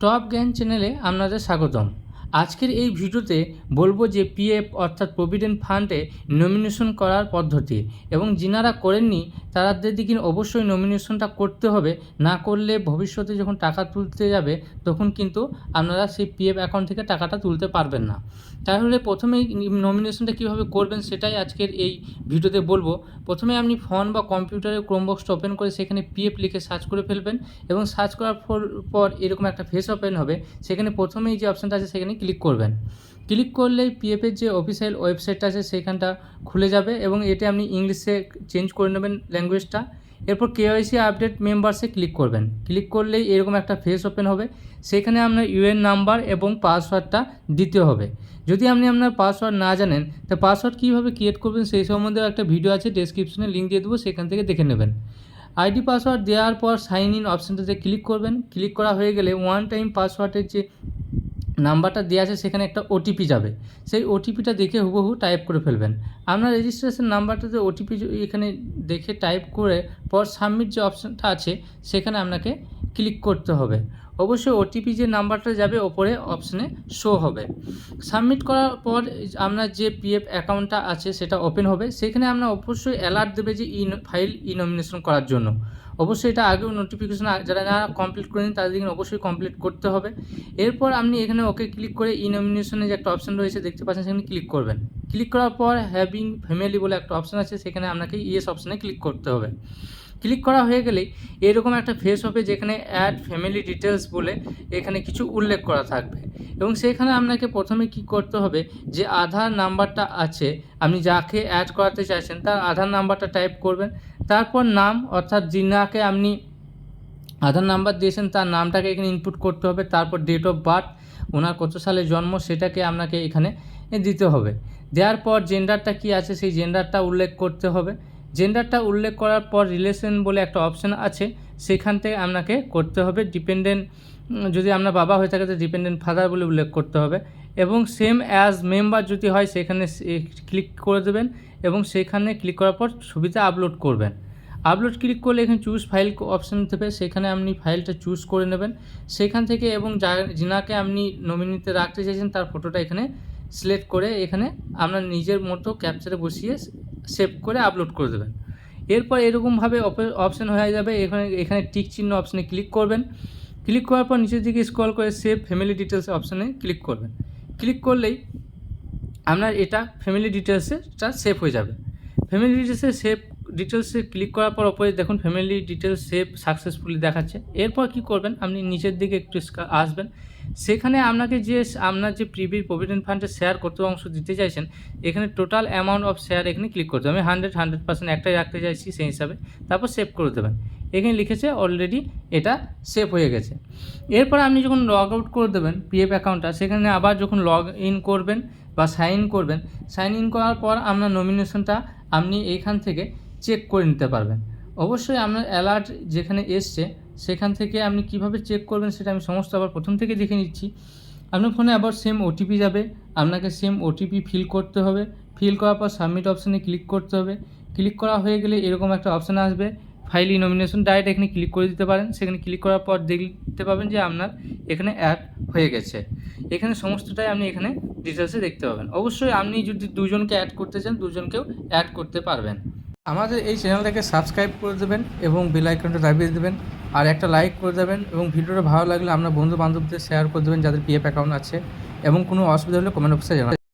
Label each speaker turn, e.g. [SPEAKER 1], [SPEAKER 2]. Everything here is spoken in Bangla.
[SPEAKER 1] টপ জ্ঞান চ্যানেলে আপনাদের স্বাগতম। আজকের এই ভিডিওতে বলবো যে পিএফ অর্থাৎ প্রভিডেন্ট ফান্ডে নমিনেশন করার পদ্ধতি এবং যিনারা করেননি তাদের দিকে অবশ্যই নমিনেশনটা করতে হবে। না করলে ভবিষ্যতে যখন টাকা তুলতে যাবে তখন কিন্তু আপনারা সেই পিএফ অ্যাকাউন্ট থেকে টাকাটা তুলতে পারবেন না। তাহলে প্রথমেই নমিনেশনটা কীভাবে করবেন সেটাই আজকের এই ভিডিওতে বলবো। প্রথমে আপনি ফোন বা কম্পিউটারে ক্রোমবক্সটা ওপেন করে সেখানে পিএফ লিখে সার্চ করে ফেলবেন এবং সার্চ করার পর এরকম একটা ফেস ওপেন হবে। সেখানে প্রথমেই যে অপশানটা আছে সেখানে ক্লিক করবেন। ক্লিক করলেই পিএফের যে অফিসিয়াল ওয়েবসাইটটা আছে সেখানটা খুলে যাবে এবং এটা আপনি ইংলিশে চেঞ্জ করে নেবেন ল্যাঙ্গুয়েজটা। এরপর কেওয়াইসি আপডেট মেম্বারসে ক্লিক করবেন। ক্লিক করলেই এরকম একটা ফেস ওপেন হবে। সেখানে আপনার ইউএন নাম্বার এবং পাসওয়ার্ডটা দিতে হবে। যদি আপনি আপনার পাসওয়ার্ড না জানেন তো পাসওয়ার্ড কীভাবে ক্রিয়েট করবেন সেই সম্বন্ধে একটা ভিডিও আছে, ডেসক্রিপশনে লিঙ্ক দিয়ে দেবো, সেখান থেকে দেখে নেবেন। আইডি পাসওয়ার্ড দেওয়ার পর সাইন ইন অপশানটাতে ক্লিক করবেন। ক্লিক করা হয়ে গেলে ওয়ান টাইম পাসওয়ার্ডের যে নাম্বারটা দেওয়া আছে সেখানে একটা ওটিপি যাবে। সেই ওটিপিটা দেখে হুবহু টাইপ করে ফেলবেন। আপনার রেজিস্ট্রেশন নাম্বারটাতে ওটিপি এখানে দেখে টাইপ করে পর সাবমিট যে অপশানটা আছে সেখানে আপনাকে ক্লিক করতে হবে। অবশ্যই ওটিপি যে নাম্বারটা যাবে ওপরে অপশানে শো হবে। সাবমিট করার পর আপনার যে পিএফ অ্যাকাউন্টটা আছে সেটা ওপেন হবে। সেখানে আপনার অবশ্যই অ্যালার্ট দেবে যে ফাইল নমিনেশন করার জন্য। অবশ্যই এটা আগেও নোটিফিকেশন যারা কমপ্লিট করেন তাদের অবশ্যই কমপ্লিট করতে হবে। এরপর আপনি এখানে ওকে ক্লিক করে নমিনেশনে যে একটা অপশান রয়েছে দেখতে পাচ্ছেন সেখানে ক্লিক করবেন। ক্লিক করার পর হ্যাভিং ফ্যামিলি বলে একটা অপশান আছে, সেখানে আপনাকে ইয়েস অপশানে ক্লিক করতে হবে। ক্লিক করা হয়ে গেলেই এরকম একটা ফেস হবে যেখানে অ্যাড ফ্যামিলি ডিটেলস বলে এখানে কিছু উল্লেখ করা থাকবে এবং সেখানে আপনাকে প্রথমে কি করতে হবে যে আধার নাম্বারটা আছে, আপনি যাকে অ্যাড করাতে চাইছেন তার আধার নাম্বারটা টাইপ করবেন। তারপর নাম অর্থাৎ যিনাকে আপনি আধার নাম্বার দিয়েছেন তার নামটাকে এখানে ইনপুট করতে হবে। তারপর ডেট অফ বার্থ, ওনার কত সালে জন্ম সেটাকে আপনাকে এখানে দিতে হবে। দেওয়ার পর জেন্ডারটা কি আছে সেই জেন্ডারটা উল্লেখ করতে হবে। জেন্ডারটা উল্লেখ করার পর রিলেশন বলে একটা অপশান আছে, সেখান থেকে আপনাকে করতে হবে ডিপেন্ডেন্ট, যদি আপনার বাবা হয়ে থাকে তো ডিপেন্ডেন্ট ফাদার বলে উল্লেখ করতে হবে এবং সেম অ্যাজ মেম্বার যদি হয় সেখানে ক্লিক করে দেবেন এবং সেখানে ক্লিক করার পর ছবিটা আপলোড করবেন। আপলোড ক্লিক করলে এখানে চুজ ফাইল অপশান দেবে, সেখানে আপনি ফাইলটা চুজ করে নেবেন সেখান থেকে এবং যিনাকে আপনি নমিনিতে রাখতে চাইছেন তার ফটোটা এখানে সিলেক্ট করে এখানে আপনার নিজের মতো ক্যাপচারে বসিয়ে সেভ করে আপলোড করে দেবেন। এরপর এরকমভাবে অপশান হয়ে যাবে। এখানে টিক চিহ্ন অপশানে ক্লিক করবেন। ক্লিক করার পর নিচের দিকে স্ক্রল করে সেভ ফ্যামিলি ডিটেলস অপশানে ক্লিক করবেন। ক্লিক করলেই আপনার এটা ফ্যামিলি ডিটেলসটা সেভ হয়ে যাবে। ফ্যামিলি ডিটেলসে ক্লিক করার পর ওপরে দেখুন ফ্যামিলি ডিটেলস সেভ সাকসেসফুলি দেখাচ্ছে। এরপর কি করবেন, আপনি নিচের দিকে একটু আসবেন। সেখানে আপনাকে আপনার যে প্রভিডেন্ট ফান্ডে শেয়ার কত অংশ দিতে চাইছেন এখানে টোটাল অ্যামাউন্ট অফ শেয়ার এখানে ক্লিক করতে হবে। আমি 100% একটাই রাখতে চাইছি সেই হিসাবে, তারপর সেভ করে দেবেন। এখানে লিখেছে অলরেডি এটা সেভ হয়ে গেছে। এরপর আপনি যখন লগ আউট করে দেবেন পিএফ অ্যাকাউন্টটা, সেখানে আবার যখন লগ ইন করবেন বা সাইন করবেন, সাইন ইন করার পর আপনার নমিনেশনটা আপনি এইখান থেকে চেক করে নিতে পারবেন। অবশ্যই আপনার অ্যালার্ট যেখানে এসছে সেখান থেকে আপনি কিভাবে চেক করবেন সেটা আমি সমস্ত আবার প্রথম থেকে দেখে নিচ্ছি। আপনার ফোনে আবার সেম ওটিপি যাবে, আপনাকে সেম ওটিপি ফিল করতে হবে। ফিল করার পর সাবমিট অপশানে ক্লিক করতে হবে। ক্লিক করা হয়ে গেলে এরকম একটা অপশান আসবে ফাইল নমিনেশন, ডাইরেক্ট এখানে ক্লিক করে দিতে পারেন। সেখানে ক্লিক করার পর দেখতে পাবেন যে আপনার এখানে অ্যাড হয়ে গেছে। এখানে সমস্তটাই আপনি এখানে ডিটেলসে দেখতে পাবেন। অবশ্যই আপনি যদি দুজনকে অ্যাড করতে চান দুজনকেও অ্যাড করতে পারবেন। আমাদের এই চ্যানেলটাকে সাবস্ক্রাইব করে দেবেন এবং বেল আইকনটা দাবিয়ে দেবেন আর একটা লাইক করে দেবেন এবং ভিডিওটা ভালো লাগলে আপনার বন্ধু বান্ধবদের শেয়ার করে দেবেন যাদের পিএফ অ্যাকাউন্ট আছে এবং কোনো অসুবিধা হলে কমেন্ট বক্সে জানাবেন।